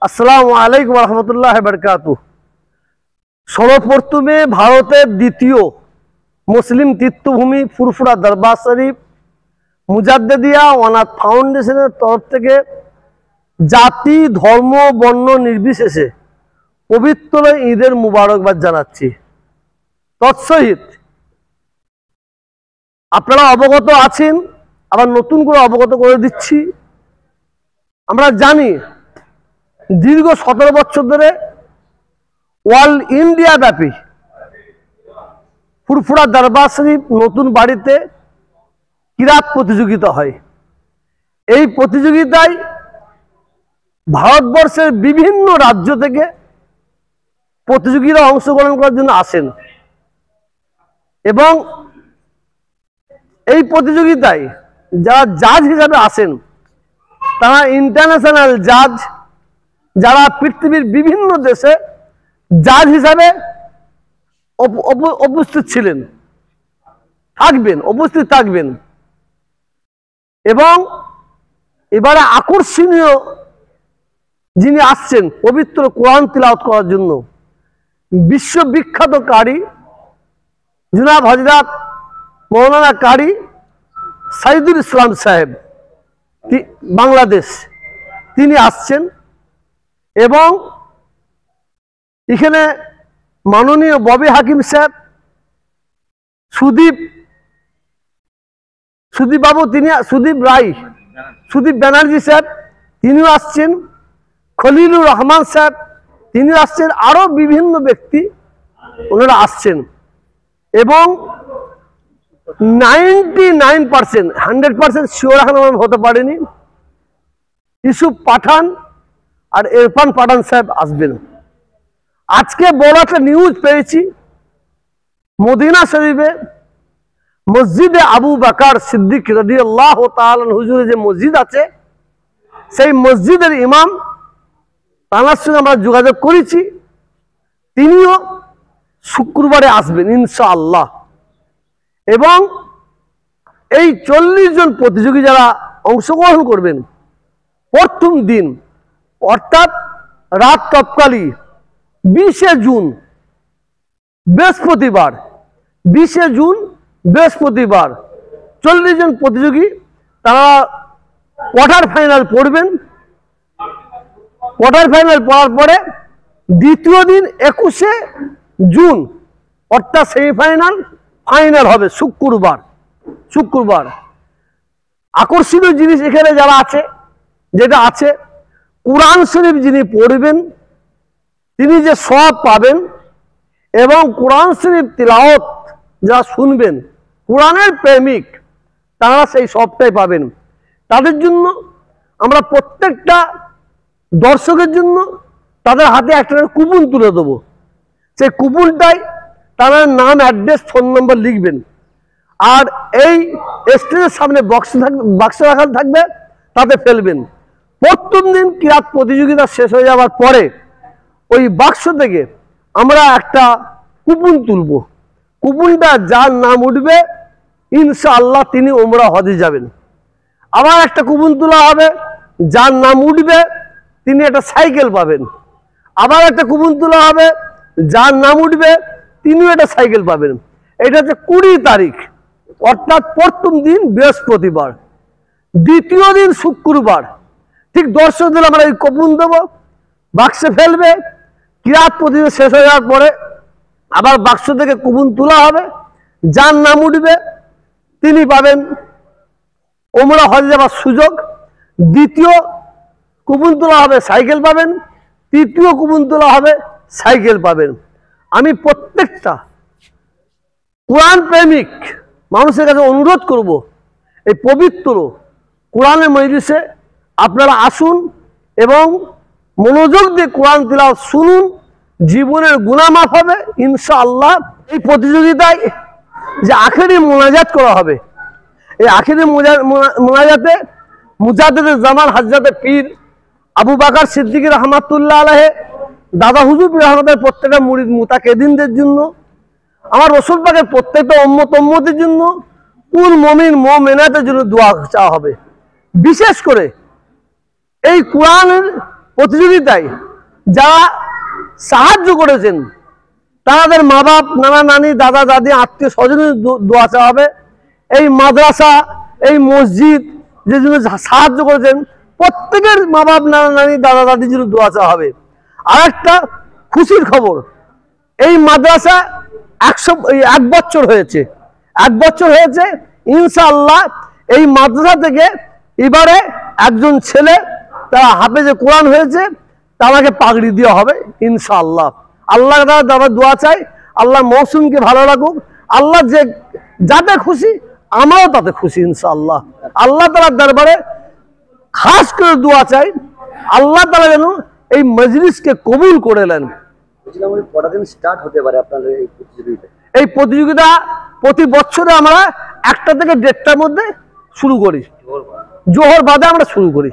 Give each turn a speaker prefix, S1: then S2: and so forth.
S1: আসসালামু আলাইকুম রহমতুল্লাহ বরকাতুহ। সর্বপ্রথমে ভারতের দ্বিতীয় মুসলিম তীর্থভূমি ফুরফুরা দরবার শরীফ মুজাদ্দেদিয়া অনাথ ফাউন্ডেশনের তরফ থেকে জাতি ধর্ম বর্ণ নির্বিশেষে পবিত্র ঈদের মুবারকবাদ জানাচ্ছি। তৎসহিত আপনারা অবগত আছেন, আবার নতুন করে অবগত করে দিচ্ছি। আমরা জানি দীর্ঘ 17 বছর ধরে ওয়ার্ল্ড ইন্ডিয়া ব্যাপী ফুরফুরা দরবার শরীফ নতুন বাড়িতে কিরাত প্রতিযোগিতা হয়। এই প্রতিযোগিতায় ভারতবর্ষের বিভিন্ন রাজ্য থেকে প্রতিযোগীরা অংশগ্রহণ করার জন্য আসেন এবং এই প্রতিযোগিতায় যারা জাজ হিসাবে আসেন তারা ইন্টারন্যাশনাল জাজ, যারা পৃথিবীর বিভিন্ন দেশে জাজ হিসাবে উপস্থিত ছিলেন, উপস্থিত থাকবেন। এবং এবারে আকর্ষণীয় যিনি আসছেন পবিত্র কোরআন তিলাওয়াত করার জন্য, বিশ্ববিখ্যাত কারি জনাব হযরত মৌলানা কারি সাইদুল ইসলাম সাহেব, বাংলাদেশ, তিনি আসছেন। এবং এখানে মাননীয় ববি হাকিম সাহেব, সুদীপ বাবু, তিনি সুদীপ ব্যানার্জি সাহেব, তিনিও আসছেন। খলিলুর রহমান সাহেব, তিনি আসছেন। আরো বিভিন্ন ব্যক্তি ওনারা আসছেন এবং 99% 100% শিওর এখন আমার হতে পারেনি, ইউসুফ পাঠান আর ইরফান পাঠান সাহেব আসবেন। আজকে বড় একটা নিউজ পেয়েছি, মদিনা শরীফে মসজিদে আবু বকর সিদ্দিক রাদিয়াল্লাহু তাআলা হুজুরের যে মসজিদ আছে, সেই মসজিদের ইমাম, তার সঙ্গে আমরা যোগাযোগ করেছি, তিনিও শুক্রবারে আসবেন ইনশাআল্লাহ। এবং এই 40 জন প্রতিযোগী যারা অংশগ্রহণ করবেন, প্রথম দিন অর্থাৎ রাত তৎকালী 20 জুন বৃহস্পতিবার, 40 জন প্রতিযোগী তারা কোয়ার্টার ফাইনাল পড়বেন। কোয়ার্টার ফাইনাল পড়ার পরে দ্বিতীয় দিন 21 জুন অর্থাৎ সেমিফাইনাল, ফাইনাল হবে শুক্রবার। আকর্ষণীয় জিনিস এখানে যেটা আছে, কোরআন শরীফ যিনি পড়বেন তিনি যে সওয়াব পাবেন, এবং কোরআন শরীফ তিলাওয়াত যারা শুনবেন, কোরআনের প্রেমিক, তারা সেই সবটাই পাবেন। তাদের জন্য আমরা প্রত্যেকটা দর্শকের জন্য তাদের হাতে একটা কুপন তুলে দেবো। সেই কুপনটাই তাদের নাম, অ্যাড্রেস, ফোন নম্বর লিখবেন। আর এই স্টেজের সামনে বাক্স রাখা থাকবে, তাতে ফেলবেন। প্রথম দিন কিরাত প্রতিযোগিতা শেষ হয়ে যাওয়ার পরে ওই বাক্স থেকে আমরা একটা কুপন তুলব। কুপনটা যার নাম উঠবে ইনশাআল্লাহ তিনি ওমরা হজে যাবেন। আবার একটা কুপন তোলা হবে, যার নাম উঠবে তিনি একটা সাইকেল পাবেন। আবার একটা কুপন তোলা হবে, যার নাম উঠবে তিনিও একটা সাইকেল পাবেন। এটা হচ্ছে 20 তারিখ, অর্থাৎ প্রথম দিন বৃহস্পতিবার, দ্বিতীয় দিন শুক্রবার। ঠিক দর্শকদের আমরা এই কুপন দেবো, বাক্সে ফেলবে। কিরাত প্রতিযোগিতা শেষ হয়ে যাওয়ার পরে আবার বাক্স থেকে কুপন তোলা হবে, যার নাম উঠবে তিনি পাবেন ওমরা হজে যাওয়ার সুযোগ। দ্বিতীয় কুপন তোলা হবে, সাইকেল পাবেন। তৃতীয় কুপন তোলা হবে, সাইকেল পাবেন। আমি প্রত্যেকটা কোরআন প্রেমিক মানুষের কাছে অনুরোধ করব, এই পবিত্র কোরআনের মজলিসে আপনারা আসুন এবং মনোযোগ দিয়ে কোরআন তিলাওয়াত শুনুন, জীবনের গুনাহ মাফ হবে ইনশাআল্লাহ। এই প্রতিযোগিতায় যে আখেরি মোনাজাত করা হবে, এই আখেরি মোনাজাতে মুজাদ্দেদে জামান হযরত পীর আবু বকর সিদ্দিক রহমাতুল্লাহ আলাইহি দাদা হুজুর রহমতের প্রত্যেকটা মুরিদ মুতাকিদিনদের জন্য, আমার রাসূল পাকের প্রত্যেকটা উম্মতের জন্য, কুল মুমিন মুমিনাতের জন্য দোয়া চাওয়া হবে। বিশেষ করে এই কোরআনের প্রতিযোগিতায় যারা সাহায্য করেছেন তাদের মা বাপ, নানা নানি, দাদা দাদি, আত্মীয় স্বজনের দোয়া চাওয়া হবে। এই মাদ্রাসা, এই মসজিদ যে জন্য সাহায্য করেছেন প্রত্যেকের মা বাপ, নানা নানি, দাদা দাদির জন্য দোয়া চাওয়া হবে। আর একটা খুশির খবর, এই মাদ্রাসা 1 বছর হয়েছে, 1 বছর হয়েছে। ইনশাআল্লাহ এই মাদ্রাসা থেকে এবারে একজন ছেলে তারা হাফেজে কোরআন হয়েছে, তাকে পাগড়ি দেওয়া হবে ইনশাআল্লাহ। আল্লাহ তারা দোয়া চাই, আল্লাহ মৌসুমকে ভালো রাখুক। আল্লাহ যে যাতে খুশি, আমরাও তাতে খুশি ইনশাআল্লাহ। আল্লাহ তাআলার দরবারে খাস করে দোয়া চাই, আল্লাহ তাআলা যেন এই মজলিসকে কবুল করে নেন।
S2: কটা দিন স্টার্ট হতে পারে আপনাদের এই প্রতিযোগিতা?
S1: এই প্রতিযোগিতা প্রতি বছরে আমরা 1টা থেকে 1:30টার মধ্যে শুরু করি, জোহর বাদে আমরা শুরু করি।